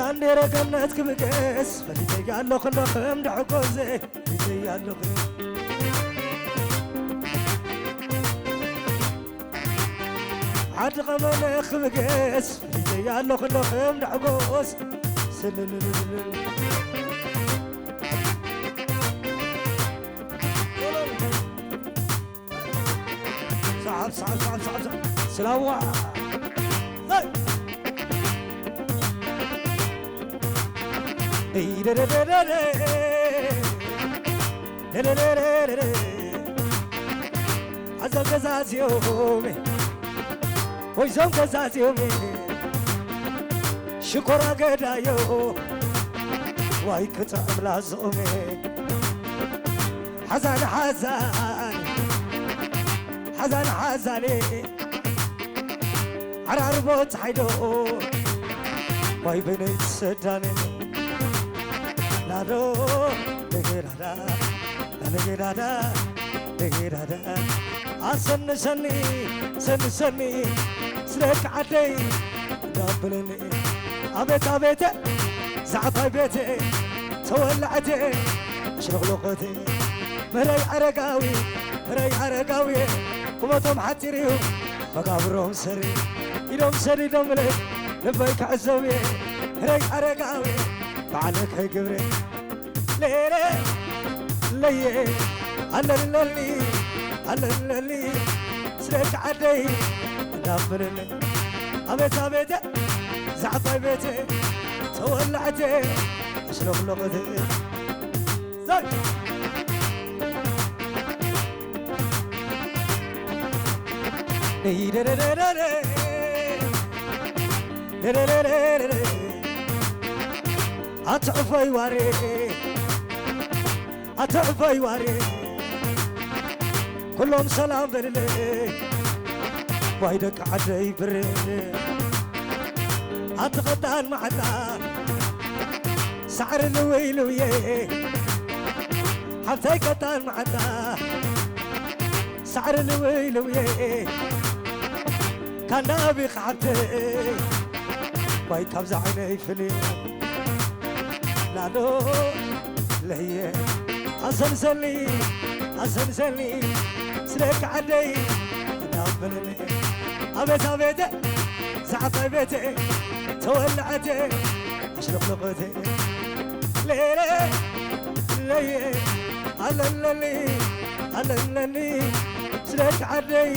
بانديرة كنت كبكس فليتي قالو خلوخم دعقوزي فليتي قالو عاد غمنا خبكس فليتي قالو خلوخم دعقوز سللللل صعب صعب صعب صعب صعب سلاوة عزم قزاز يومي ويزم قزاز يومي شكرا قدايو واي كتاب لازومي حزان حزان حزان حزاني عرار بوت حيدو واي بنيت سداني لادو دغيرادا دغيرادا دغيرادا أسن سني سن سني سلك عدي دبلني أبيت أبيت زعفي بيتي تولعتي شغلوقتي مري عرقاوي مري عرقاوي قمتهم حتريو مقابرهم سري يدوم سري دملي لبيك عزوي مري عرقاوي بعلك هي قبري ليلي ليلي اللي اللي سلك عدي دبلني أبيت أبيت زعفي بيتي تولعتي اشلوخ لغتي زي أتعفي واري أتعفي واري كلهم سلام برلي وايدك عدي برلي أتغطان معنا سعر الويل ويه حفتي قطان معنا سعر الويل ويه كان نابي حفتي باي كبز عيني فلي لانو لهي أسلسلي أسلسلي سلك عدي نابلني أبيت أبيت زعفي بيتي تولعتي اشرق لغتي ليلي ليلي على اللي سلك عدي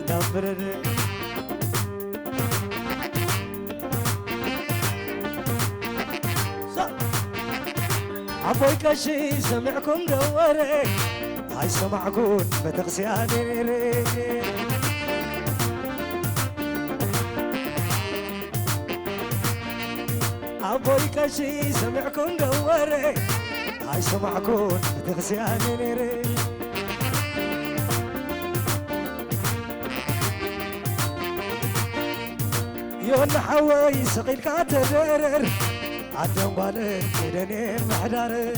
دبرني عفوي كشي سمعكم دوري هاي سمعكم بتغسياني لي عفوي كشي سمعكم دوري هاي سمعكم بتغسياني لي يون حوي سقيل كاتدرر عدم بالك كدني محدار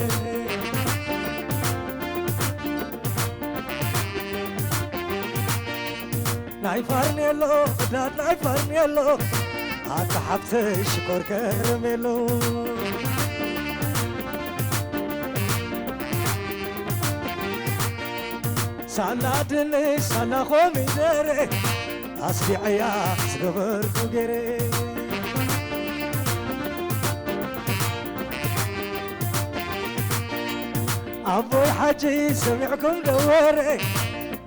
نايفارني لو دات نايفارني لو حتى حبت شكر كرملو سالاتني سالا خومي دري أصبي عيا سقبر كوغيري أبوي حجي سمعكم دوري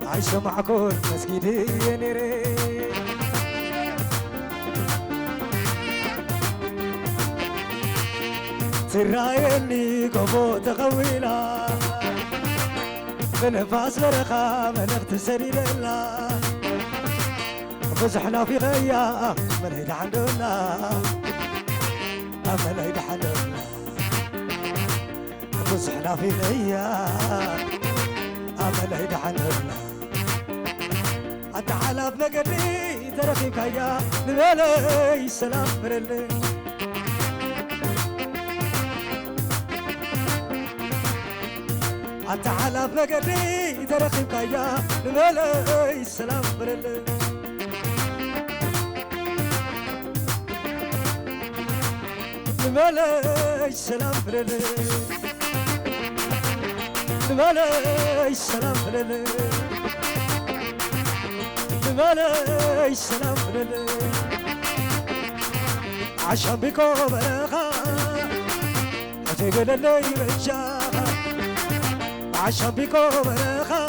عايش معكم مسجدي نيري سراي اللي قبو تغويلا بنفاس برخا من اغتسري لله فزحنا في غيا من هيد حندنا من هيد حندنا فزحنا في غيا من هيد حندنا تعال بمقدي ترخي كيا نبالي سلام برلي تعال بمقدي ترخي كيا نبالي سلام برلي نمالي سلام فلالي نمالي سلام فلالي نمالي سلام فلالي عشان بيكو برخا هتقول اللي بجاها عشان بيكو برخا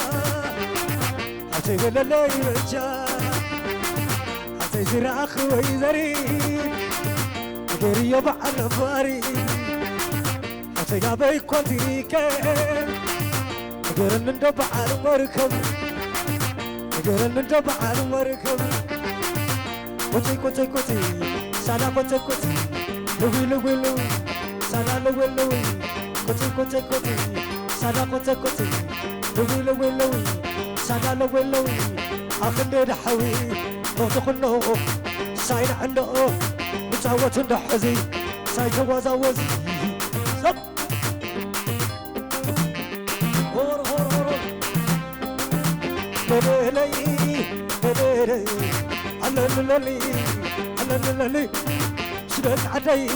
هتقول اللي بجاها هتزرع أخوي زرين غيري يبعل فاري هتجابي كنتي كين غير ندبع على مركب غير ندبع على مركب كوتي كوتي كوتي سانا كوتي كوتي لوي لوي لوي سانا لوي لوي كوتي كوتي كوتي سانا كوتي كوتي لوي لوي لوي سانا لوي لوي أخذني دحوي وتخنو ساين عنده متعوت ndحزي ساين جوازاوزي زب هور هور هور بلي بلي على للي شدت عدي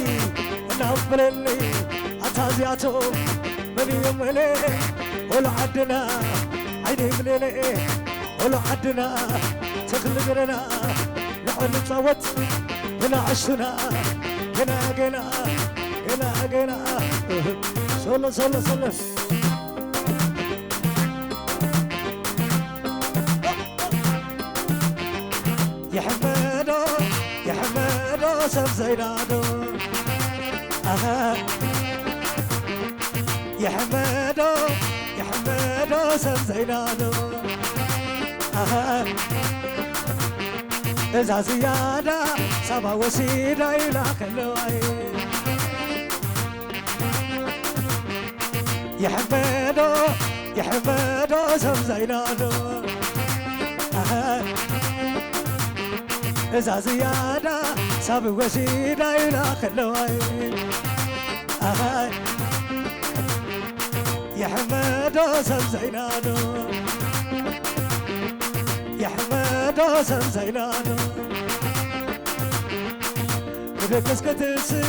انا بلي اتازياتو مني يملي ولا عدنا عيني ملي ولا عدنا تخلقنا نحن نتعوت هنا عشنا هنا صلى صلى صلى يا حمادو سب زينادو يا حمادو سب زينادو إذا زيادة سبا وسيلة إلى خلوي يا حمادو سب زينادو إذا زيادة سبا وسيلة إلى خلوي يا حمادو سب زينادو يا حمادو سب زينادو بدكس كتسي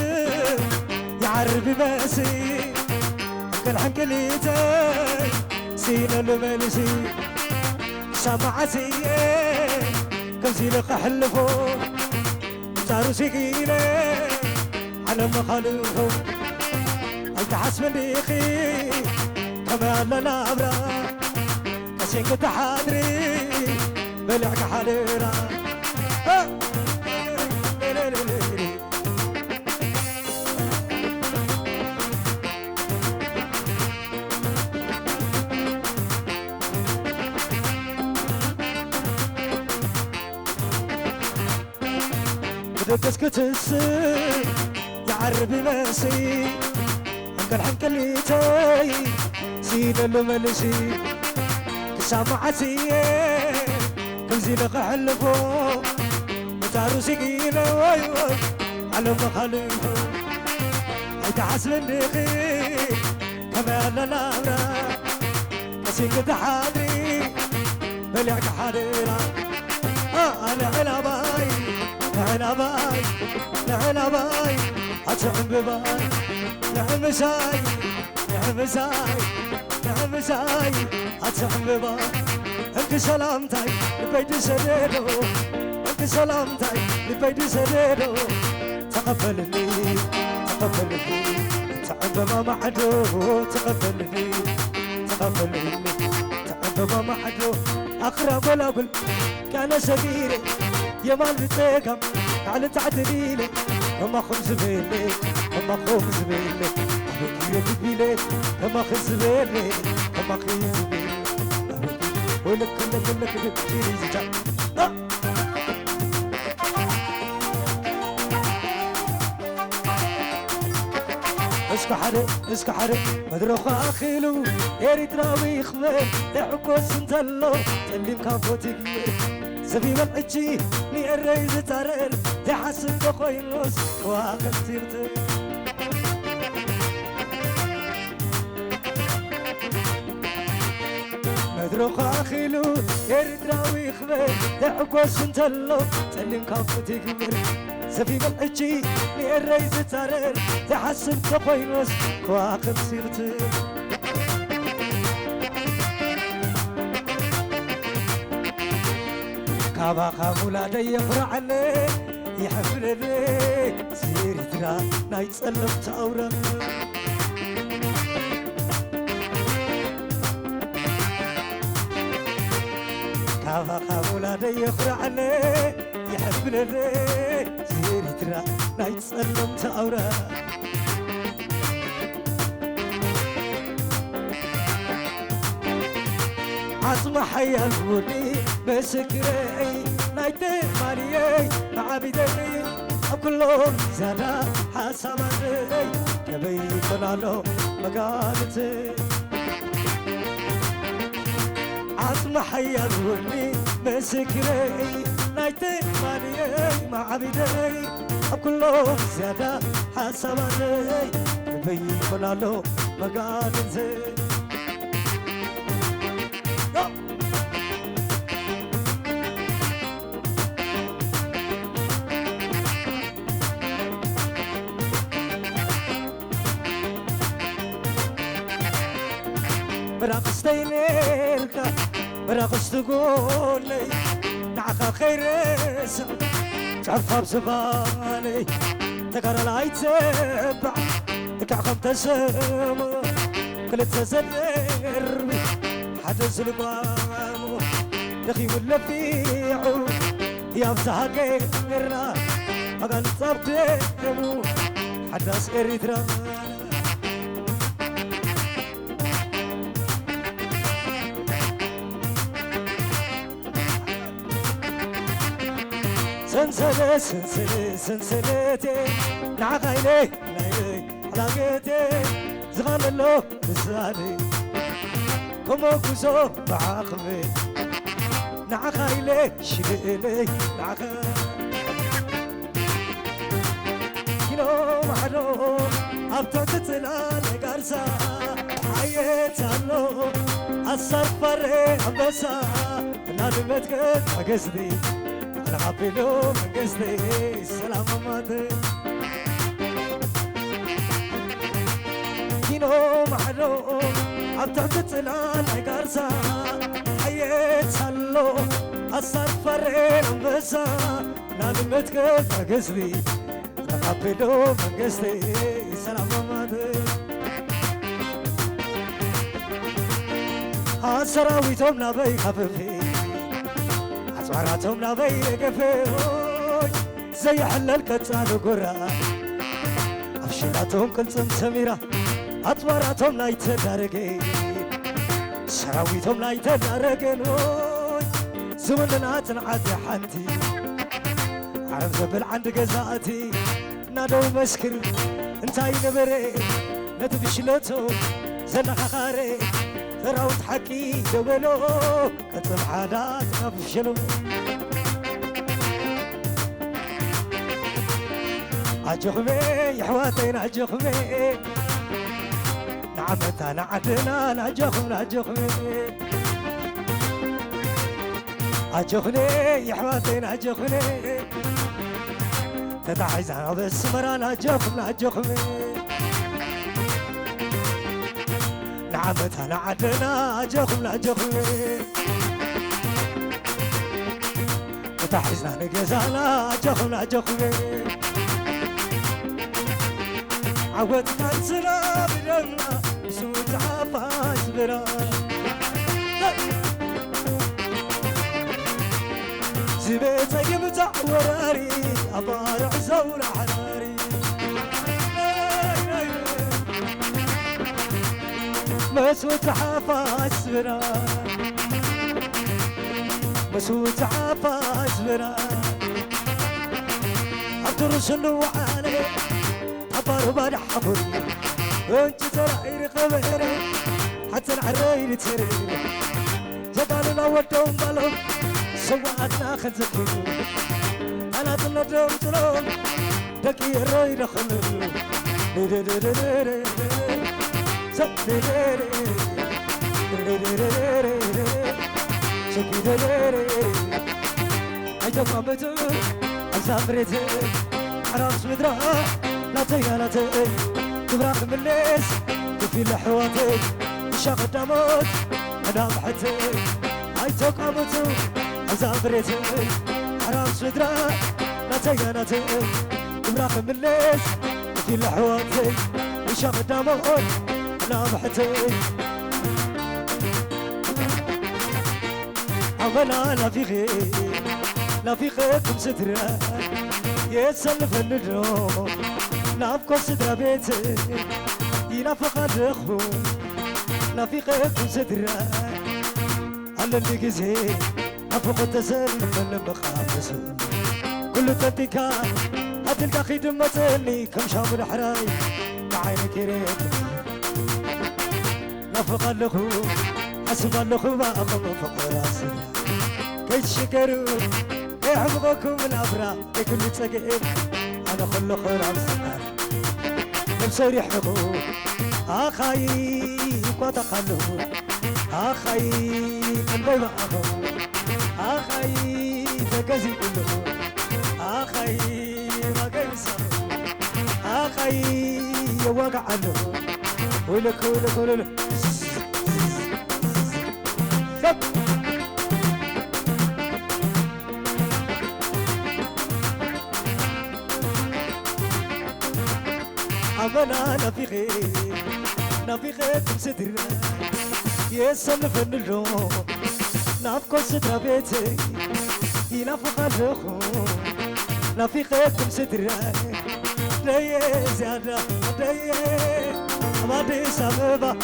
يا عربي باسي كل حنكليتي سينا الملسي سمعتي كم سيلق حلفو صاروا سكينة على مخالفو قلت حسب ليخي كما لنا أبرا كسيك تحادري بلعك حالينا بدكس كتسي يا عربي ماسي انقل حنكليتي سينا الملسي سامعتي كم زينق حلفو متارو سكينة واي واي على مخالفو هيدا حسب النخي كما لنا أمرا كسيك تحادري بلعك حريرا أنا عنباي عنباي عنباي أتعب بباي نعم ساي نعم ساي نعم ساي أتعب بباي انت سلامتاي لبيت سديدو انت سلامتاي لبيت سديدو تقبلني تعب ما معدو تقبلني تعب ما معدو اقرب ولا اقول كان سبيلي يا مال بتيكم تعال تعتديلي هما خمس بيلي هما خمس بيلي يا بيلي هما خمس بيلي هما خمس بيلي ولك تشيري زجاج اسك حرق مدروخ اخيلو اريتراوي خمر يحكوس انتلو تليم كافوتي زبي ملعجي ني الرئيس تارل تحسن بخوينوس واقف تيرتر مدروخ اخيلو اريتراوي خمر يحكوس انتلو تليم كافوتي سفي ملحجي نيري زتارر تحسن تقوينوس كواكب سيرتي كابا خامولا دي يفرع لي يحفل لي سيري ترى نايت سلم تاورا كابا خامولا دي يفرع لي يحفل لي سيري ترى نايت سلم تاورا عظم حيا الولي مسكري نايتي ماريي معابدي كلهم زادا حساماني كبي كنالو مقالتي عظم حيا الولي مسكري نايتي ماريي معابدي كلهم زادا حساماني كبي كنالو مقالتي رقصتي ليلك رقصت تقولي نعخا خير تعرفها بزبالي تقرا لا يتبع تكعخم تسمو كل تزلر حدث القوام دخي ولا فيعو يا بزها غيرنا هقال صبتمو حدث اريترا سنسلة سنسلة سنسلتي نعقايلي نايلي حلاقيتي زغال اللو بزالي كمو كوزو بعاقبي نعقايلي شليلي نعقايلي كيلو محلو أبتو تتلا لقارسا عيت اللو الصرفري عبسا نادمتك أقصدي نقبلو من قصدي السلام ماتي كينو محلو عبتو تطلع لقارسا حيت سلو الصفرين انبسا نادمتك قصدي نقبلو من قصدي السلام ماتي هاسراويتهم نبي خففي أسواراتهم نبي قفوي زي حلل كتانو قرا أفشلاتهم كنتم سميرة أطواراتهم لا يتدارقين سراويتهم لا يتدارقين زمننا تنعدي حنتي عرف زبل عند قزاتي نادو مسكر انتاي نبري نتبشلتهم زنخ خاري تراو تحكي دولو كتب عادات أفشلو عجخمي يحواتين عجخمي نعمتنا عدنا نعجخم نعجخمي عجخني يحواتين عجخني تتعيزنا بالسمرة نعجخم نعجخمي نعمتنا عدنا عجخم نعجخم وتحرزنا نقزانا عجخم نعجخم عودنا نسنا بدنا سوت عفاش برا زبيت يمتع وراري أبارع زور حراري مسوت عفاش برا مسوت عفاش برا عبدالرش الوعاني عبار وبارح حفر انت ترعير قبيري حتى العرير ترير جبالنا ودهم بالهم سواتنا خنزكينو انا تنجم تلوم دكي الرير خلو I just want to عراس مدرا لا تي تبراخ من الليس في لحواتي شاق داموت أنا بحتي هاي توقعمتو عزام بريتي عراس مدرا لا تي تبراخ من الليس في لحواتي شاق داموت أنا بحتي عملا لا في غيركم سترة يتسلف النجوم نافكو سترة بيتي ينافق الرخو لا في غيركم سترة على اللي قزي نافق التسلف اللي بخافس كل تنتيكات هتلقى خدمة اللي كم شامل حراي بعينك ريت نافق الرخو حسب الرخو ما أمام فوق راسي كيشكروا يحبكم الأبرار كل تسقيم أنا كل خير أمسكر نمسر يحبكوا أخاي وتخلوا أخاي قلبي معهم أخاي تكزي كله أخاي ما كيسمو أخاي يوقع عنه ولك عمنا نافي غير سترة يسلف النجوم نافكو سترة بيتي ينافق الرخو نافي غير سترة ليه زيادة ليه ما دي سببة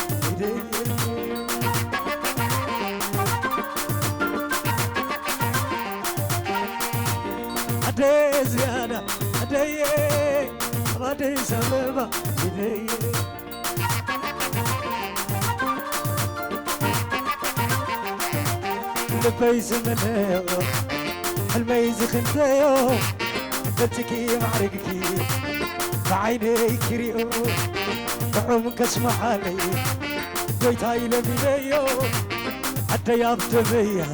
ليه زيادة ليه ما دي سببة لبيز منيو الميز خنتيو بنتكي معرقكي بعيني كريو بعمك اسمع علي بيتاي لبينيو حتى يابد بيا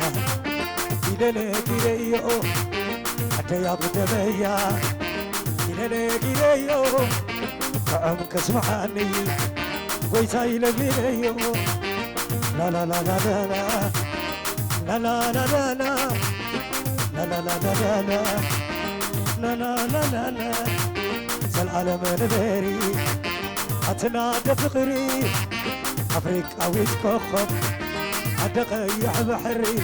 إلينا كريو حتى يابد بيا إلينا كريو بعمك اسمع علي بيتاي لبينيو لا لا لا لا لا لا لا لا لا لا لا لا لا لا لا لا لا لا العالم نبري أتنادى فقري أفريقيا كوخب أدقيح بحري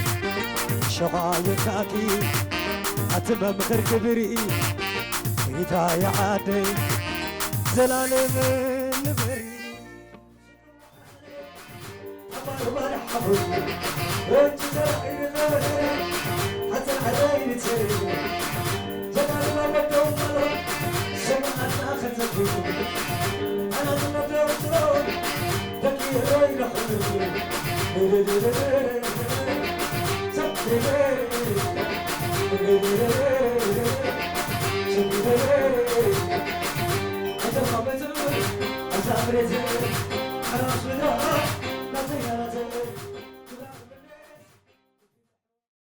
شغاية كاكي أتمم خير كبري إيداي عادي زلالم نبري وانت ترحي المغرب حتى الحدايد تريد جمال ما بدهم طلب سمعنا خلتكم انا ضمن دوترون دكي روي لحلوكم سبتي